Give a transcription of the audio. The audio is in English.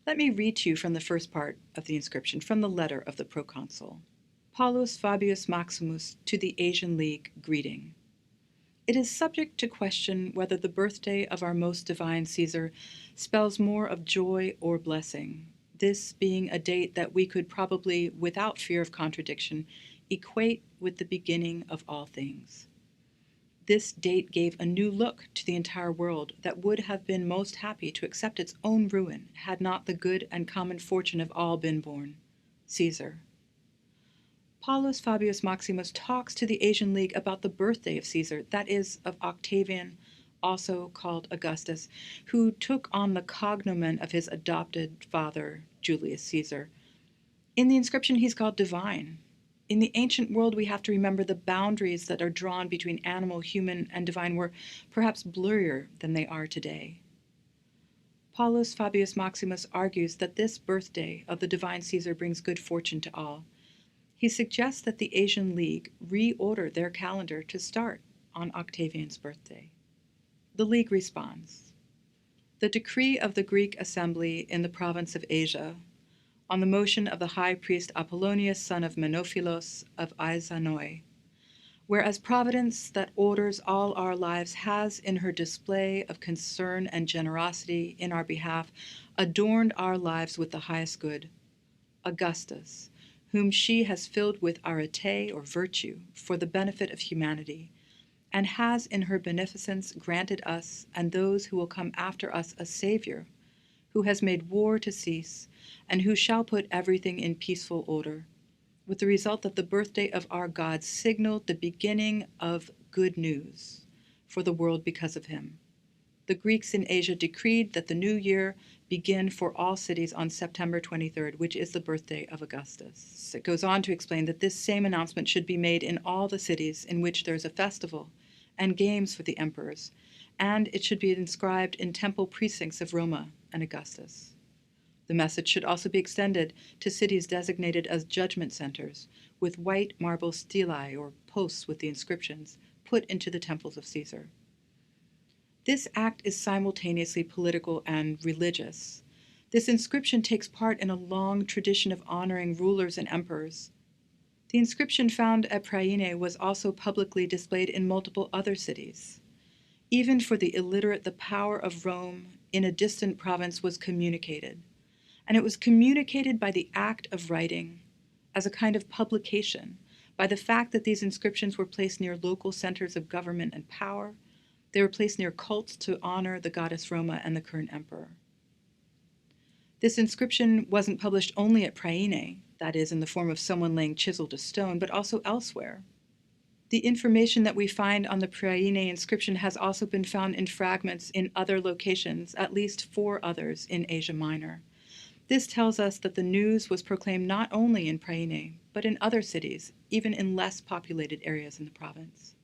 Let me read to you from the first part of the inscription, from the letter of the proconsul. Paulus Fabius Maximus to the Asian League, greeting. It is subject to question whether the birthday of our most divine Caesar spells more of joy or blessing, this being a date that we could probably, without fear of contradiction, equate with the beginning of all things. This date gave a new look to the entire world that would have been most happy to accept its own ruin had not the good and common fortune of all been born, Caesar. Paulus Fabius Maximus talks to the Asian League about the birthday of Caesar, that is, of Octavian, also called Augustus, who took on the cognomen of his adopted father, Julius Caesar. In the inscription, he's called divine. In the ancient world, we have to remember the boundaries that are drawn between animal, human, and divine were perhaps blurrier than they are today. Paulus Fabius Maximus argues that this birthday of the divine Caesar brings good fortune to all. He suggests that the Asian League reorder their calendar to start on Octavian's birthday. The League responds, "The decree of the Greek assembly in the province of Asia, on the motion of the high priest Apollonius, son of Menophilos of Aizanoi, whereas Providence that orders all our lives has, in her display of concern and generosity in our behalf, adorned our lives with the highest good, Augustus, whom she has filled with arete or virtue for the benefit of humanity, and has in her beneficence granted us and those who will come after us a Savior, who has made war to cease, and who shall put everything in peaceful order, with the result that the birthday of our God signaled the beginning of good news for the world because of him. The Greeks in Asia decreed that the new year begin for all cities on September 23rd, which is the birthday of Augustus." It goes on to explain that this same announcement should be made in all the cities in which there is a festival and games for the emperors, and it should be inscribed in temple precincts of Roma and Augustus. The message should also be extended to cities designated as judgment centers, with white marble stelae or posts with the inscriptions put into the temples of Caesar. This act is simultaneously political and religious. This inscription takes part in a long tradition of honoring rulers and emperors. The inscription found at Priene was also publicly displayed in multiple other cities. Even for the illiterate, the power of Rome in a distant province was communicated, and it was communicated by the act of writing, as a kind of publication, by the fact that these inscriptions were placed near local centers of government and power. They were placed near cults to honor the goddess Roma and the current emperor. This inscription wasn't published only at Priene, that is, in the form of someone laying chisel to stone, but also elsewhere. The information that we find on the Priene inscription has also been found in fragments in other locations, at least 4 others in Asia Minor. This tells us that the news was proclaimed not only in Priene, but in other cities, even in less populated areas in the province.